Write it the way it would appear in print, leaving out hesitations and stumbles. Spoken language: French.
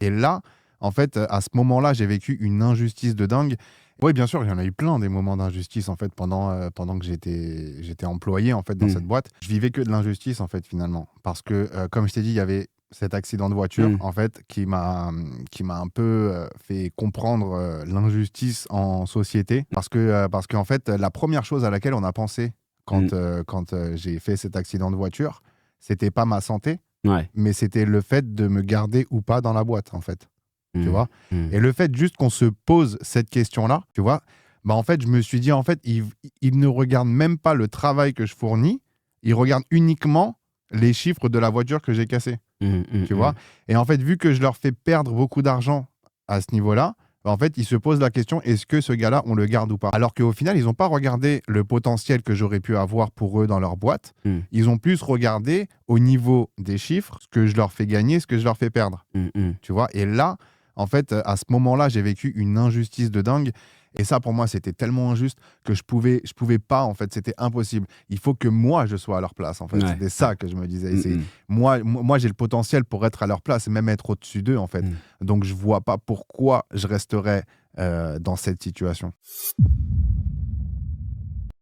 Et là, en fait, à ce moment-là, j'ai vécu une injustice de dingue. Oui, bien sûr, il y en a eu plein des moments d'injustice en fait pendant que j'étais employé en fait dans cette Mmh. boîte. Je vivais que de l'injustice en fait finalement parce que comme je t'ai dit, il y avait cet accident de voiture Mmh. en fait qui m'a un peu fait comprendre l'injustice en société parce qu'en fait la première chose à laquelle on a pensé Mmh. quand j'ai fait cet accident de voiture, c'était pas ma santé, Ouais. mais c'était le fait de me garder ou pas dans la boîte en fait, tu Mmh. vois. Mmh. Et le fait juste qu'on se pose cette question-là, tu vois, bah en fait, je me suis dit, en fait, ils ne regardent même pas le travail que je fournis, ils regardent uniquement les chiffres de la voiture que j'ai cassée, Mmh. Mmh. tu vois. Mmh. Et en fait, vu que je leur fais perdre beaucoup d'argent à ce niveau-là, bah en fait, ils se posent la question, est-ce que ce gars-là, on le garde ou pas? Alors qu'au final, ils n'ont pas regardé le potentiel que j'aurais pu avoir pour eux dans leur boîte. Mmh. Ils ont plus regardé au niveau des chiffres, ce que je leur fais gagner, ce que je leur fais perdre, Mmh. Mmh. tu vois. Et là, en fait, à ce moment-là, j'ai vécu une injustice de dingue. Et ça, pour moi, c'était tellement injuste que je pouvais pas, en fait, c'était impossible. Il faut que moi, je sois à leur place, en fait. Ouais, C'était ouais. ça que je me disais. Et Mmh c'est, mh. moi, j'ai le potentiel pour être à leur place et même être au-dessus d'eux, en fait. Mmh. Donc, je vois pas pourquoi je resterais dans cette situation.